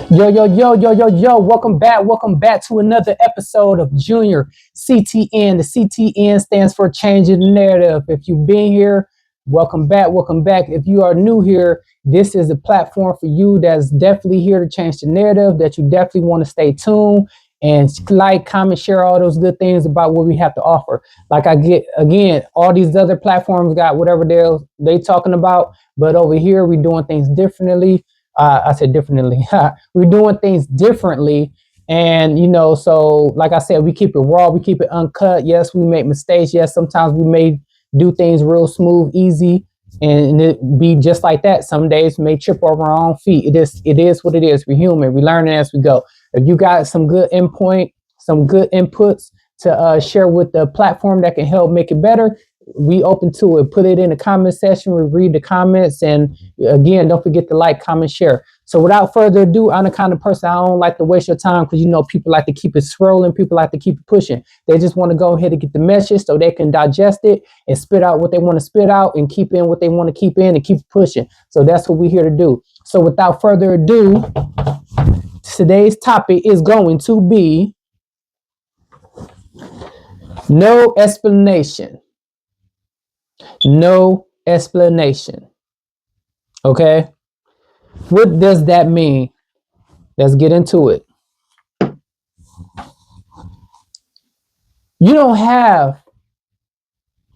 Yo, welcome back to another episode of Junyer CTN. The CTN stands for Changing the Narrative. If you've been here, welcome back. If you are new here, this is a platform for you that's definitely here to change the narrative, that you definitely want to stay tuned and like, comment, share all those good things about what we have to offer. Like I get, again, all these other platforms got whatever they talking about, but over here we're doing things differently. I said differently. We're doing things differently. And, so like I said, we keep it raw, we keep it uncut. Yes, we make mistakes. Yes, sometimes we may do things real smooth, easy, and it be just like that. Some days we may trip over our own feet. It is what it is. We're human. We learn as we go. If you got some good some good inputs to share with the platform that can help make it better, we open to it. Put it in the comment section. We read the comments, and again, don't forget to like, comment, share. So without further ado, I'm the kind of person, I don't like to waste your time, because people like to keep it scrolling, people like to keep it pushing. They just want to go ahead and get the message so they can digest it and spit out what they want to spit out and keep in what they want to keep in and keep pushing. So that's what we're here to do. So without further ado, today's topic is going to be no explanation. No explanation. Okay? What does that mean? Let's get into it. You don't have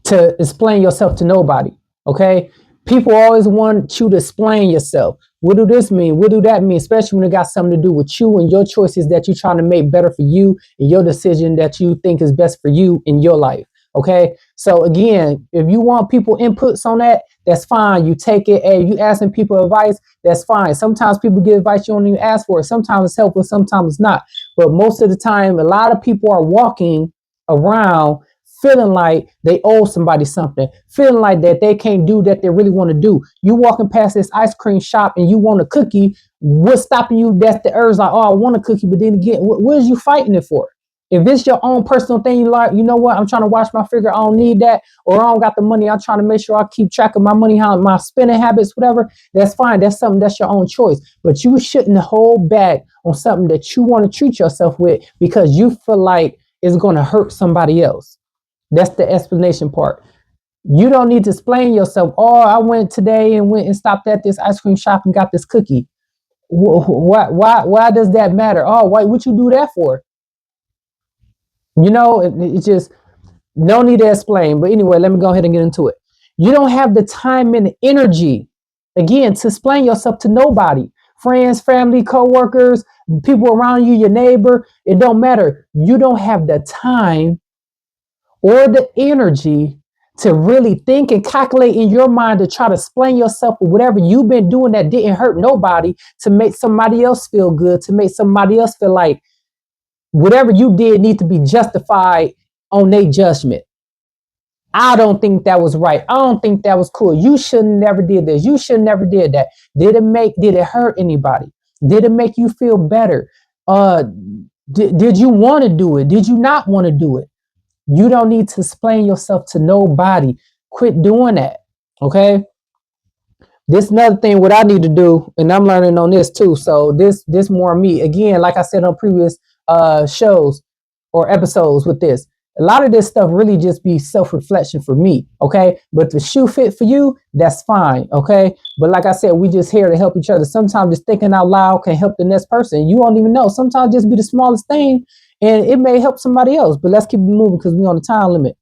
to explain yourself to nobody. Okay? People always want you to explain yourself. What do this mean? What do that mean? Especially when it got something to do with you and your choices that you're trying to make better for you and your decision that you think is best for you in your life. Okay. So again, if you want people inputs on that, that's fine. You take it. Hey, you asking people advice, that's fine. Sometimes people give advice you don't even ask for it. Sometimes it's helpful, sometimes it's not. But most of the time, a lot of people are walking around feeling like they owe somebody something, feeling like that they can't do that they really want to do. You walking past this ice cream shop and you want a cookie. What's stopping you? That's the urge, like, oh, I want a cookie, but then again, what is you fighting it for? If it's your own personal thing, you like, you know what? I'm trying to watch my figure. I don't need that, or I don't got the money. I'm trying to make sure I keep track of my money, how my spending habits, whatever. That's fine. That's something that's your own choice. But you shouldn't hold back on something that you want to treat yourself with because you feel like it's going to hurt somebody else. That's the explanation part. You don't need to explain yourself. Oh, I went today and went and stopped at this ice cream shop and got this cookie. Why does that matter? Oh, why would you do that for? It's just no need to explain. But anyway, let me go ahead and get into it. You don't have the time and the energy, again, to explain yourself to nobody. Friends, family, co-workers, people around you, your neighbor, it don't matter. You don't have the time or the energy to really think and calculate in your mind to try to explain yourself with whatever you've been doing that didn't hurt nobody, to make somebody else feel good, to make somebody else feel like whatever you did need to be justified on their judgment. I don't think that was right. I don't think that was cool. You should never did this. You should never did that. Did it hurt anybody? Did it make you feel better? Did you want to do it? Did you not want to do it? You don't need to explain yourself to nobody. Quit doing that. Okay. This another thing what I need to do, and I'm learning on this too. So this more me. Again, like I said on previous shows or episodes with this. A lot of this stuff really just be self-reflection for me, okay? But if the shoe fit for you, that's fine, okay? But like I said, we just here to help each other. Sometimes just thinking out loud can help the next person. You don't even know. Sometimes just be the smallest thing, and it may help somebody else. But let's keep moving because we're on the time limit.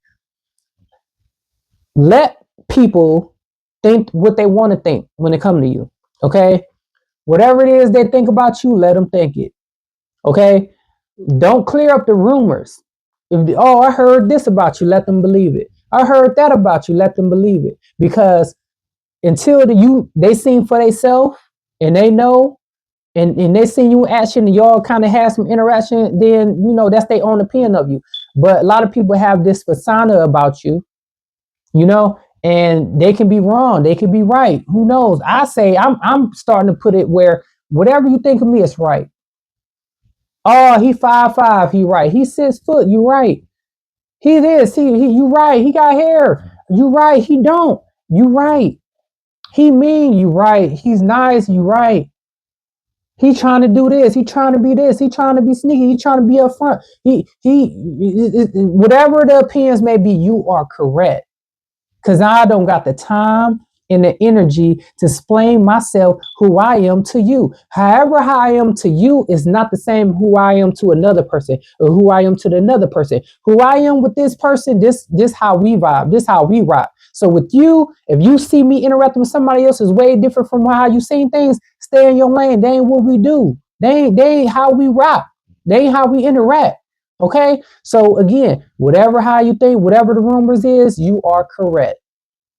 Let people think what they want to think when it comes to you, okay? Whatever it is they think about you, let them think it, okay? Don't clear up the rumors. I heard this about you, let them believe it. I heard that about you, let them believe it. Because until they seen for themselves and they know and they see you in action and y'all kind of have some interaction, then that's their own opinion of you. But a lot of people have this persona about you, and they can be wrong, they can be right. Who knows? I say I'm starting to put it where whatever you think of me is right. Oh, he 5'5", he right. He 6 foot, you right. He this, he you right. He got hair, you right. He don't, you right. He mean, you right. He's nice, you right. He trying to do this. He trying to be this. He trying to be sneaky. He trying to be upfront. Whatever the opinions may be, you are correct. Because I don't got the time and the energy to explain myself, who I am to you. However, how I am to you is not the same who I am to another person or who I am to another person. Who I am with this person, this how we vibe, this how we rock. So with you, if you see me interacting with somebody else is way different from how you seen things, stay in your lane. They ain't what we do. They ain't how we rock. They ain't how we interact. Okay, so again, whatever how you think, whatever the rumors is, you are correct.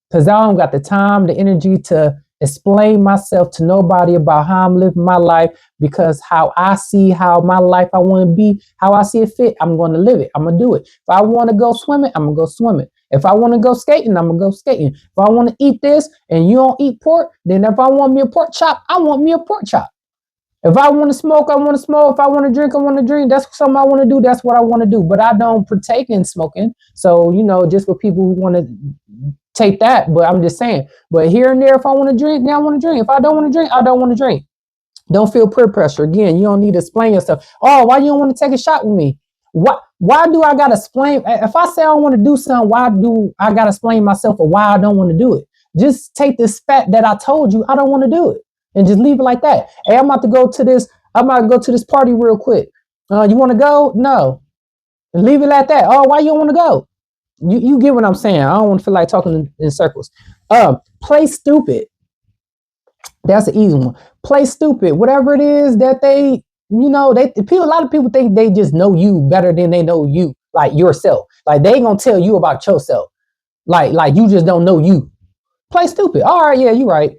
Because I don't got the time, the energy to explain myself to nobody about how I'm living my life. Because how I see how my life I want to be, how I see it fit, I'm going to live it. I'm gonna do it. If I want to go swimming, I'm gonna go swimming. If I want to go skating, I'm gonna go skating. If I want to eat this and you don't eat pork, then if I want me a pork chop, I want me a pork chop. If I want to smoke, I want to smoke. If I want to drink, I want to drink. That's something I want to do. That's what I want to do. But I don't partake in smoking. So, just for people who want to take that. But I'm just saying. But here and there, if I want to drink, then I want to drink. If I don't want to drink, I don't want to drink. Don't feel peer pressure. Again, you don't need to explain yourself. Oh, why you don't want to take a shot with me? Why do I gotta explain? If I say I want to do something, why do I gotta explain myself or why I don't want to do it? Just take this fact that I told you I don't want to do it and just leave it like that. Hey, I'm about to go to this. I'm about to go to this party real quick. You want to go? No. Leave it like that. Oh, why you don't want to go? You get what I'm saying. I don't want to feel like talking in circles. Play stupid. That's an easy one. Play stupid. Whatever it is that they, a lot of people think they just know you better than they know you, like yourself. Like they gonna tell you about yourself. Like you just don't know you. Play stupid. All right, yeah, you right.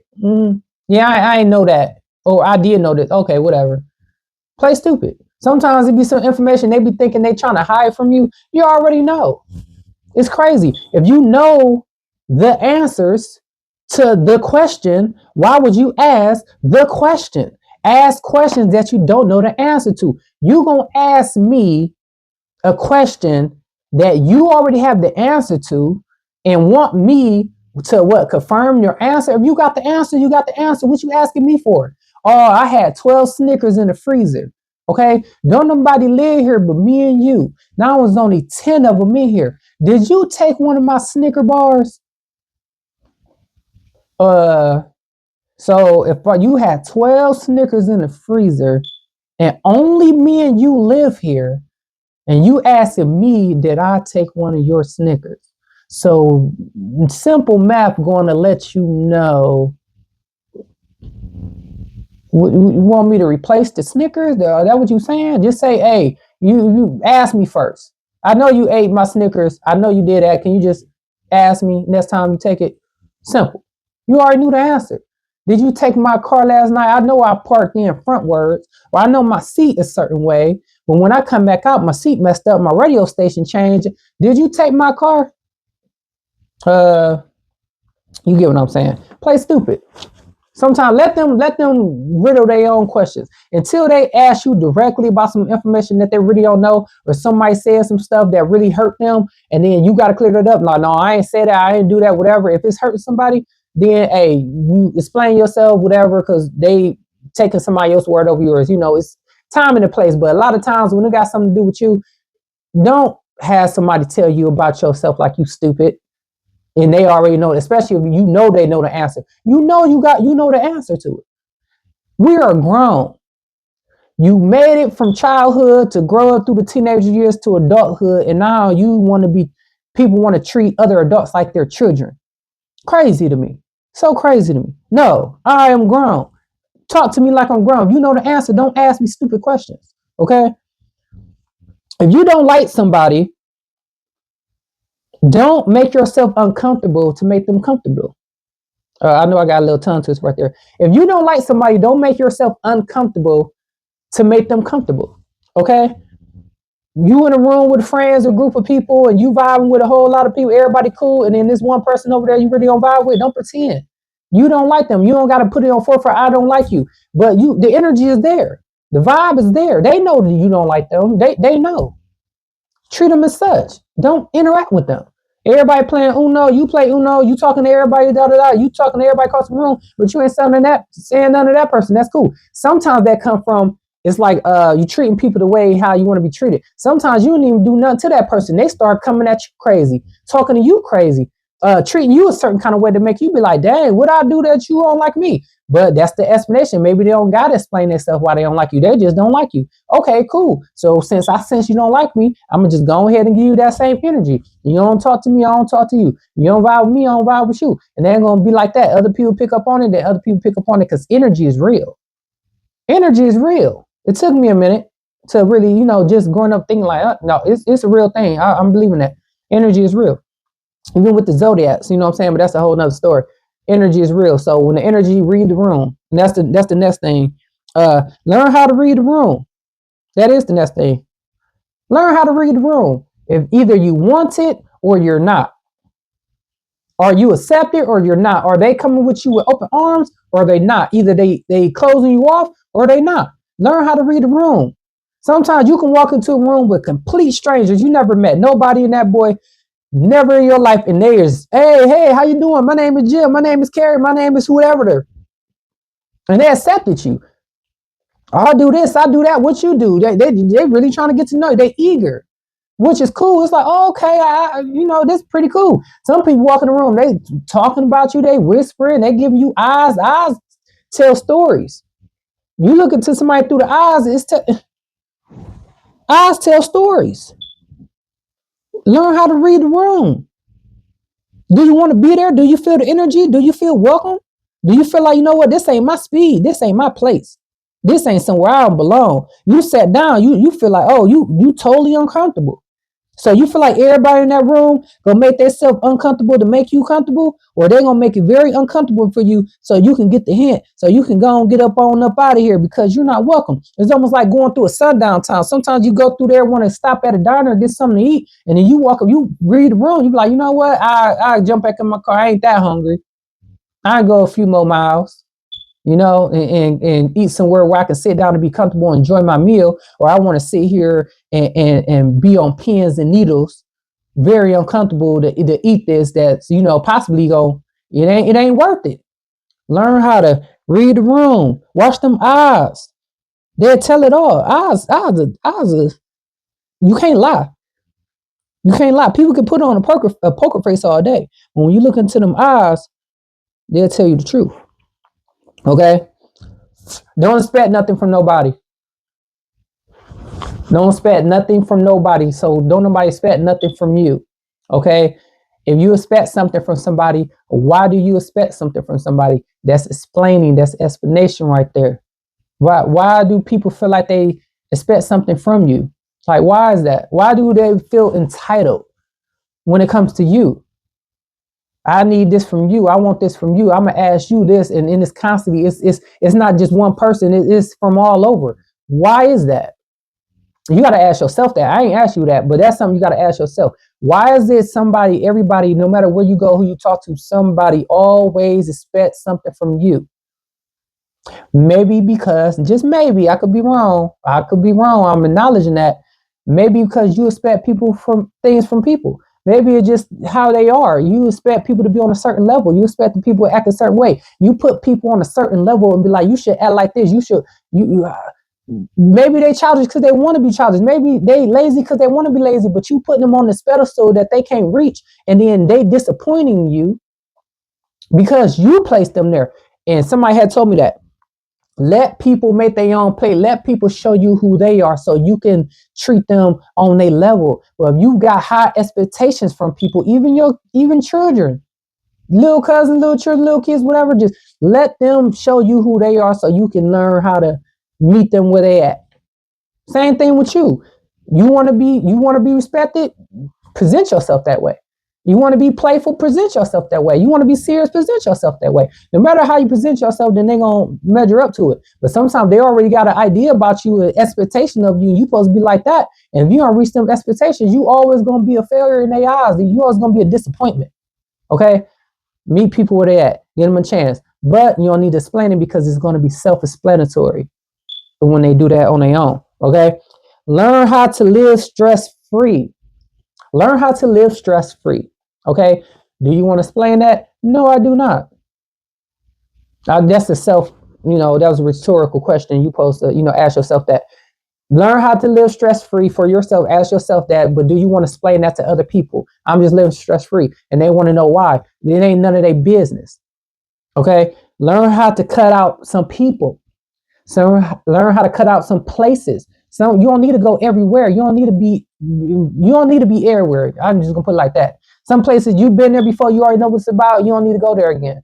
Yeah, I ain't know that. Or I did know this. Okay, whatever. Play stupid. Sometimes it be some information they be thinking they trying to hide from you. You already know. It's crazy. If you know the answers to the question, why would you ask the question? Ask questions that you don't know the answer to. You gonna ask me a question that you already have the answer to and want me to confirm your answer. If you got the answer, you got the answer. What you asking me for? Oh, I had 12 Snickers in the freezer. Okay, don't nobody live here but me and you. Now there's only 10 of them in here. Did you take one of my Snicker bars? So if you had 12 Snickers in the freezer and only me and you live here, and you asking me, did I take one of your Snickers? So simple math going to let you know. You want me to replace the Snickers? Is that what you saying? Just say, hey, you ask me first. I know you ate my Snickers. I know you did that. Can you just ask me next time you take it? Simple. You already knew the answer. Did you take my car last night? I know I parked in frontwards, or I know my seat a certain way. But when I come back out, my seat messed up. My radio station changed. Did you take my car? You get what I'm saying? Play stupid. Sometimes let them riddle their own questions until they ask you directly about some information that they really don't know, or somebody says some stuff that really hurt them, and then you got to clear it up. No, I ain't say that. I didn't do that. Whatever. If it's hurting somebody, then hey, you explain yourself, whatever, because they taking somebody else's word over yours. It's time and a place. But a lot of times when it got something to do with you, don't have somebody tell you about yourself like you stupid. And they already know it, especially if you know they know the answer. You know the answer to it. We are grown. You made it from childhood to grow up through the teenage years to adulthood, and now people want to treat other adults like they're children. Crazy to me. So crazy to me. No, I am grown. Talk to me like I'm grown. If you know the answer, don't ask me stupid questions. Okay? If you don't like somebody, don't make yourself uncomfortable to make them comfortable. I know I got a little tongue twist right there. If you don't like somebody, don't make yourself uncomfortable to make them comfortable. Okay? You in a room with friends, a group of people, and you vibing with a whole lot of people, everybody cool, and then this one person over there you really don't vibe with, don't pretend. You don't like them. You don't got to put it on forefront. I don't like you. But the energy is there. The vibe is there. They know that you don't like them. They know. Treat them as such. Don't interact with them. Everybody playing Uno, you play Uno, you talking to everybody, da da da. You talking to everybody across the room, but you ain't saying none of that person. That's cool. Sometimes that come from it's like you treating people the way how you want to be treated. Sometimes you don't even do nothing to that person. They start coming at you crazy, talking to you crazy, treating you a certain kind of way to make you be like, dang, what I do that you don't like me? But that's the explanation. Maybe they don't gotta explain themselves why they don't like you. They just don't like you. Okay, cool. So since I sense you don't like me, I'm gonna just go ahead and give you that same energy. You don't talk to me, I don't talk to you. You don't vibe with me, I don't vibe with you. And they're gonna be like that. Other people pick up on it, then other people pick up on it because energy is real. Energy is real. It took me a minute to really, just growing up thinking like, no, it's a real thing. I'm believing that energy is real. Even with the zodiacs, you know what I'm saying? But that's a whole nother story. Energy is real. So when the energy read the room, and that's the next thing. Learn how to read the room. That is the next thing. Learn how to read the room. If either you want it or you're not. Are you accepted or you're not? Are they coming with you with open arms or are they not? Either they closing you off or they not. Learn how to read the room. Sometimes you can walk into a room with complete strangers. You never met nobody in that boy, never in your life, and they is, hey, how you doing? My name is Jim. My name is Carrie. My name is whoever there. And they accepted you. I do this, I do that. What you do? They really trying to get to know you. They eager, which is cool. It's like, oh, okay, this is pretty cool. Some people walk in the room, they talking about you, they whispering, they giving you eyes. Eyes tell stories. You look into somebody through the eyes, eyes tell stories. Learn how to read the room. Do you want to be there? Do you feel the energy? Do you feel welcome? Do you feel like, you know what, this ain't my speed, this ain't my place, this ain't somewhere I belong? You sat down, you feel like, oh, you totally uncomfortable. So you feel like everybody in that room gonna make themselves uncomfortable to make you comfortable, or they're gonna make it very uncomfortable for you so you can get the hint, so you can go and get up out of here because you're not welcome. It's almost like going through a sundown town. Sometimes you go through there, want to stop at a diner, get something to eat, and then you walk up, you read the room, you be like, you know what? I jump back in my car. I ain't that hungry. I go a few more miles, and eat somewhere where I can sit down and be comfortable and enjoy my meal, or I want to sit here and be on pins and needles, very uncomfortable to eat this that's, possibly it ain't worth it. Learn how to read the room. Watch them eyes. They'll tell it all. Eyes, you can't lie. You can't lie. People can put on a poker face all day. But when you look into them eyes, they'll tell you the truth. Okay? Don't expect nothing from nobody. Don't expect nothing from nobody. So don't nobody expect nothing from you. Okay? If you expect something from somebody, why do you expect something from somebody? That's explaining, that's explanation right there. Why do people feel like they expect something from you? Like, why is that? Why do they feel entitled when it comes to you? I need this from you. I want this from you. I'm gonna ask you this, and it's constantly. It's not just one person. It's from all over. Why is that? You got to ask yourself that. I ain't asked you that, but that's something you got to ask yourself. Why is it everybody, no matter where you go, who you talk to, somebody always expects something from you? Maybe because, just maybe, I could be wrong. I'm acknowledging that. Maybe because you expect things from people. Maybe it's just how they are. You expect people to be on a certain level. You expect the people to act a certain way. You put people on a certain level and be like, you should act like this. Maybe they childish because they want to be childish. Maybe they lazy because they want to be lazy, but you put them on this pedestal that they can't reach, and then they disappointing you because you placed them there. And somebody had told me that. Let people make their own play. Let people show you who they are so you can treat them on their level. But if you got high expectations from people, even children, little cousins, little children, little kids, whatever, just let them show you who they are so you can learn how to meet them where they at. Same thing with you. You want to be respected? Present yourself that way. You want to be playful? Present yourself that way. You want to be serious? Present yourself that way. No matter how you present yourself, then they're going to measure up to it. But sometimes they already got an idea about you, an expectation of you. You're supposed to be like that. And if you don't reach them expectations, you always going to be a failure in their eyes. You always going to be a disappointment. Okay? Meet people where they at. Give them a chance. But you don't need to explain it because it's going to be self-explanatory when they do that on their own. Okay? Learn how to live stress-free. Learn how to live stress-free. Okay. Do you want to explain that? No, I do not. That's a self, that was a rhetorical question. You supposed to, ask yourself that. Learn how to live stress free for yourself. Ask yourself that, but do you want to explain that to other people? I'm just living stress free and they want to know why. It ain't none of their business. Okay. Learn how to cut out some people. So learn how to cut out some places. So you don't need to go everywhere. You don't need to be everywhere. I'm just gonna put it like that. Some places you've been there before, you already know what it's about. You don't need to go there again.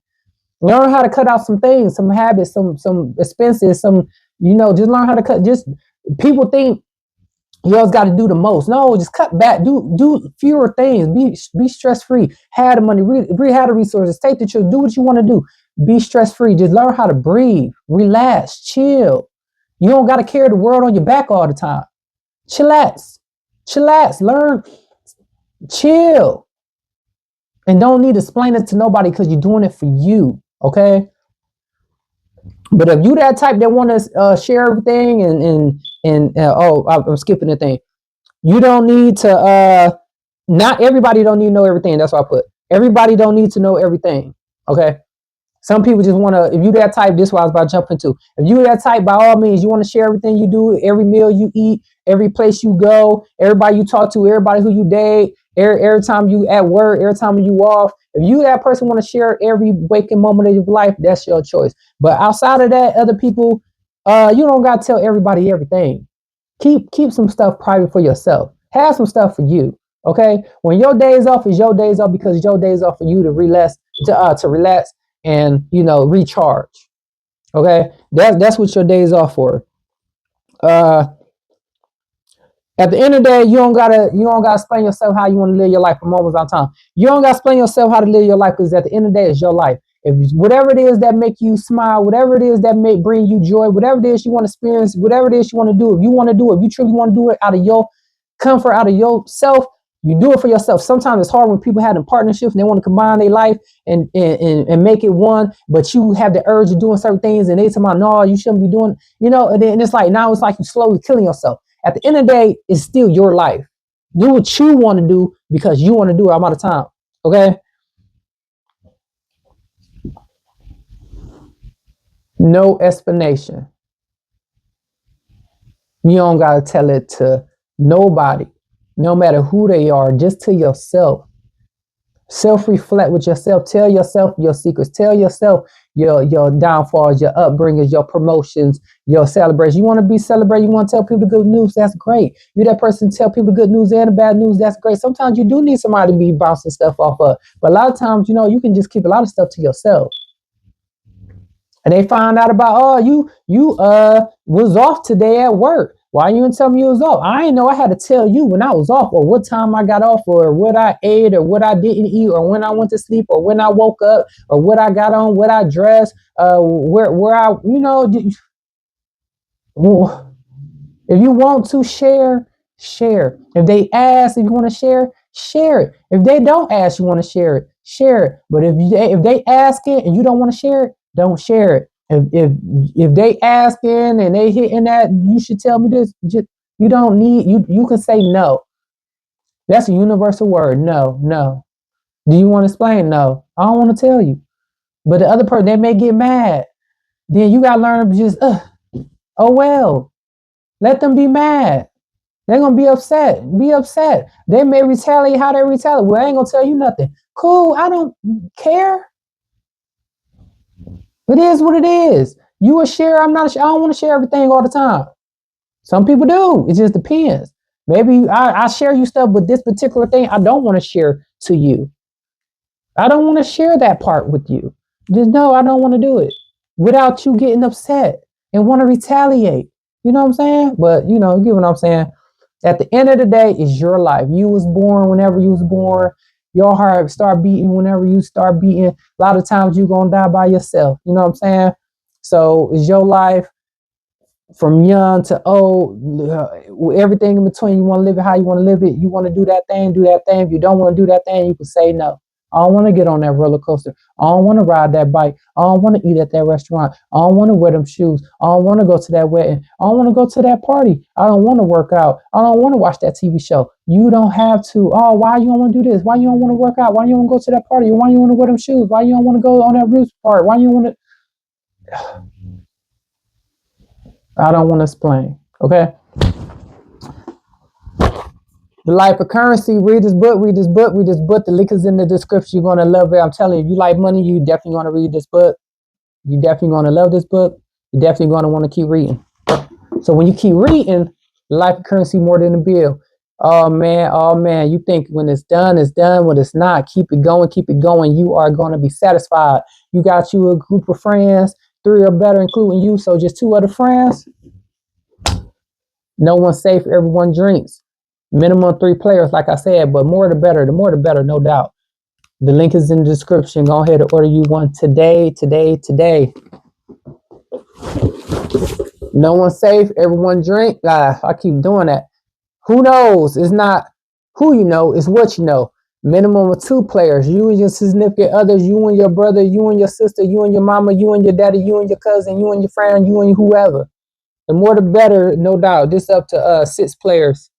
Learn how to cut out some things, some habits, some expenses, just learn how to cut. Just people think you always got to do the most. No, just cut back. Do fewer things. Be stress free. Have the money. Have the resources. Take the truth. Do what you want to do. Be stress free. Just learn how to breathe, relax, chill. You don't got to carry the world on your back all the time. Chillax. Learn, chill, and don't need to explain it to nobody because you're doing it for you. Okay. But if you that type that want to share everything I'm skipping the thing. You don't need to. Not everybody don't need to know everything. That's what I put. Everybody don't need to know everything. Okay. Some people just want to. If you that type, this is what I was about to jump into. If you that type, by all means, you want to share everything you do, every meal you eat, every place you go, everybody you talk to, everybody who you date, every time you at work, every time you off. If you that person want to share every waking moment of your life, that's your choice. But outside of that, other people, you don't got to tell everybody everything. Keep some stuff private for yourself. Have some stuff for you. Okay. When your days off is your days off because your days off for you to relax, to relax and recharge. Okay. That's what your days off for. Uh, at the end of the day, you don't gotta explain yourself how you want to live your life for moments at a time. You don't gotta explain yourself how to live your life because at the end of the day, it's your life. If whatever it is that make you smile, whatever it is that may bring you joy, whatever it is you want to experience, whatever it is you want to do, if you want to do it, if you truly want to do it out of your comfort, out of yourself, you do it for yourself. Sometimes it's hard when people have in partnerships and they want to combine their life and make it one, but you have the urge of doing certain things and they tell me, no, you shouldn't be doing, and then it's like now it's like you slowly killing yourself. At the end of the day, it's still your life. Do what you want to do because you want to do it. I'm out of time. Okay. No explanation. You don't got to tell it to nobody, no matter who they are, just to yourself. Self-reflect with yourself. Tell yourself your secrets. Tell yourself your downfalls, your upbringings, your promotions, your celebrations. You want to be celebrated. You want to tell people the good news. That's great. You that person tell people the good news and the bad news. That's great. Sometimes you do need somebody to be bouncing stuff off of. But a lot of times, you can just keep a lot of stuff to yourself. And they find out about, oh, you was off today at work. Why you didn't tell me you was off? I didn't know I had to tell you when I was off or what time I got off or what I ate or what I didn't eat or when I went to sleep or when I woke up or what I got on, what I dressed, where I, if you want to share, share. If they ask if you want to share, share it. If they don't ask you want to share it. But if they ask it and you don't want to share it, don't share it. If they asking and they hitting that, you should tell me this. Just, you don't need you can say no. That's a universal word. No, no. Do you want to explain? No. I don't want to tell you. But the other person, they may get mad. Then you gotta learn to just oh well. Let them be mad. They're gonna be upset. Be upset. They may retaliate how they retaliate. Well, I ain't gonna tell you nothing. Cool. I don't care. It is what it is. You a share. I'm not. I don't want to share everything all the time. Some people do. It just depends. Maybe I share you stuff, but this particular thing I don't want to share to you. I don't want to share that part with you. Just no, I don't want to do it without you getting upset and want to retaliate. You know what I'm saying? But you get what I'm saying. At the end of the day, it's your life. You was born whenever you was born. Your heart start beating whenever you start beating. A lot of times you're gonna die by yourself. You know what I'm saying? So it's your life from young to old, everything in between. You want to live it how you want to live it. You want to do that thing, do that thing. If you don't want to do that thing, you can say no. I don't want to get on that roller coaster. I don't want to ride that bike. I don't want to eat at that restaurant. I don't want to wear them shoes. I don't want to go to that wedding. I don't want to go to that party. I don't want to work out. I don't want to watch that TV show. You don't have to. Oh, why you don't want to do this? Why you don't want to work out? Why you don't want to go to that party? Why you want to wear them shoes? Why you don't want to go on that roof part? Why you want to? I don't want to explain. Okay. The Life of Currency. Read this book. Read this book. Read this book. The link is in the description. You're gonna love it. I'm telling you. If you like money, you definitely gonna read this book. You definitely gonna love this book. You definitely gonna want to keep reading. So when you keep reading, The Life of Currency more than a bill. Oh man. You think when it's done, it's done. When it's not, keep it going. Keep it going. You are gonna be satisfied. You got you a group of friends, 3 or better, including you. So just 2 other friends. No one's safe. Everyone drinks. Minimum 3 players, like I said, but more the better. The more the better, no doubt. The link is in the description. Go ahead and order you one today. No one's safe. Everyone drink. I keep doing that. Who knows? It's not who you know. It's what you know. Minimum of 2 players. You and your significant others. You and your brother. You and your sister. You and your mama. You and your daddy. You and your cousin. You and your friend. You and whoever. The more the better, no doubt. This up to 6 players.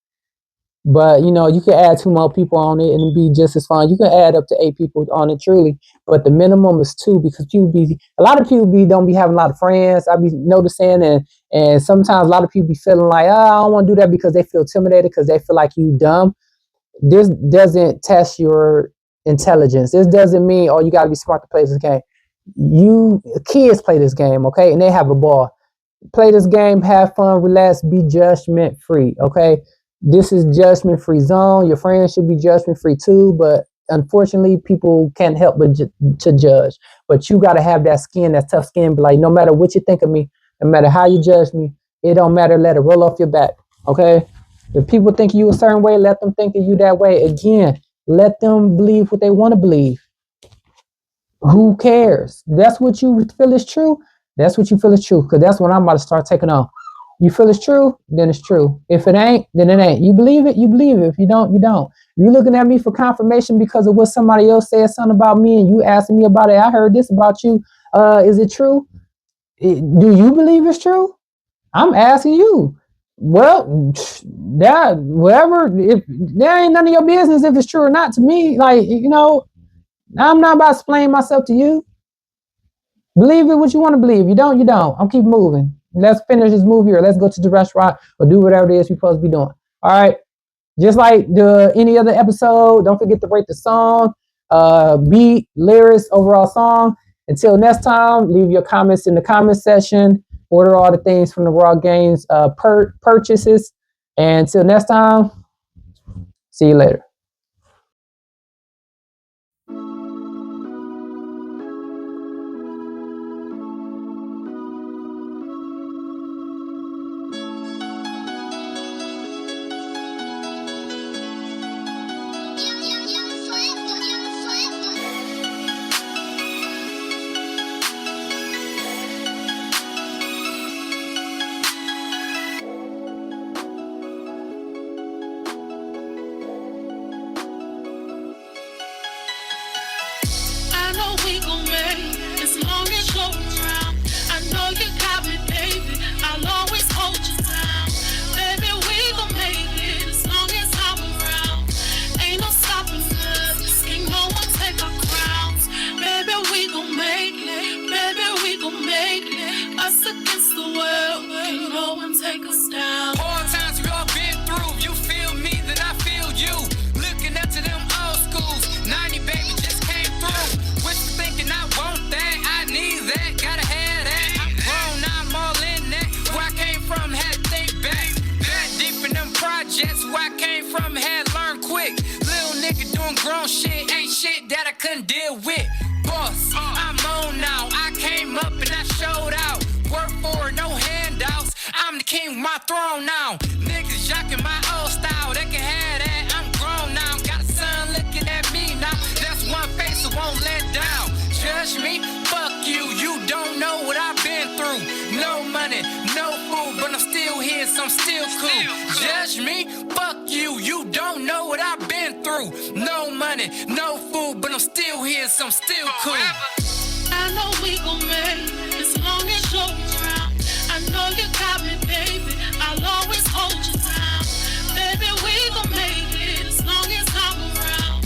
But, you know, you can add 2 more people on it and it'll be just as fun. You can add up to 8 people on it, truly. But the minimum is 2 because a lot of people don't be having a lot of friends. I be noticing and sometimes a lot of people be feeling like, I don't want to do that because they feel intimidated because they feel like you dumb. This doesn't test your intelligence. This doesn't mean, you got to be smart to play this game. Kids play this game, okay? And they have a ball. Play this game, have fun, relax, be judgment free, okay? This is judgment-free zone. Your friends should be judgment-free too, but unfortunately, people can't help but to judge. But you got to have that skin, that tough skin. Be like, no matter what you think of me, no matter how you judge me, it don't matter. Let it roll off your back, okay? If people think you a certain way, let them think of you that way. Again, let them believe what they want to believe. Who cares? That's what you feel is true. That's what you feel is true, because that's what I'm about to start taking on. You feel it's true, then it's true. If it ain't, then it ain't. You believe it, you believe it. If you don't, you don't. If you're looking at me for confirmation because of what somebody else said something about me and you asking me about it, I heard this about you. Is it true? Do you believe it's true? I'm asking you. Well, that whatever. If there ain't none of your business if it's true or not to me, like, you know, I'm not about to explain myself to you. Believe it what you want to believe. You don't, you don't. I'm keep moving. Let's finish this movie or let's go to the restaurant or do whatever it is we're supposed to be doing. All right. Just like any other episode, don't forget to rate the song, beat, lyrics, overall song. Until next time, leave your comments in the comment section. Order all the things from the Raw Games purchases. And until next time, see you later. We gon' make as long as you're around. I know you got me, baby. I'll always hold you down. Baby, we gon' make it as long as I'm around. Ain't no stopping us. Ain't no one take our crowns. Baby, we gon' make it. Baby, we gon' make it. Us against the world. Ain't no one take us down. All times we all been through. You feel me, then I feel you. Looking up to them old schools. 90 baby just came through. Thinking I want that, I need that, gotta have that. I'm grown, I'm all in that. Where I came from, had to think back. That deep in them projects, where I came from, had to learn quick. Little nigga doing grown shit, ain't shit that I couldn't deal with. Boss, I'm on now, I came up and I showed out. Work for it, no handouts, I'm the king, my throne now. Niggas jocking my old style, they can have that. I'm grown now, got a son looking at me now. That's one face I won't let down. Judge me, fuck you, you don't know what I've been through. No money, no food, but I'm still here, so I'm still cool. Judge me, fuck you. you. You don't know what I've been through. No money, no food, but I'm still here, so I'm still cool. I know we gon' make it as long as you're around. I know you got me, baby. I'll always hold you down. Baby, we gon' make it as long as I'm around.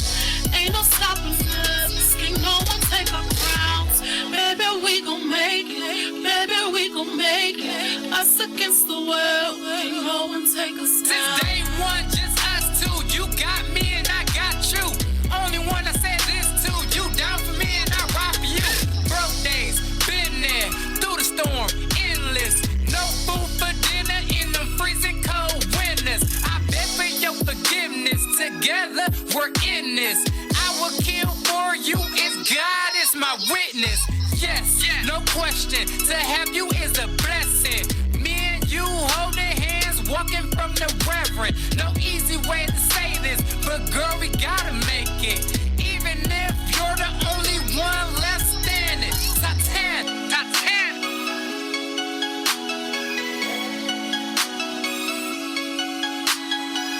Ain't no stopping us. Can't no one take our crowns. Baby, we gon' make it. Baby, we gon' make it. Us against the world. Ain't no one take us down. Since day one, just us two. You got me and I got you. Only one I said this to. You down for me and I ride for you. Broke days, been there, through the storm, endless. No food for dinner in them freezing cold winters. I beg for your forgiveness. Together, we're in this. I will kill for you. It's God is my witness. Yes, no question. To have you is a blessing. Me and you holding hands, walking from the reverend. No easy way to say this, but girl, we gotta make it. Even if you're the only one left standing. Top 10, top 10.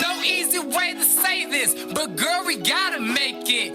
No easy way to say this, but girl, we gotta make it.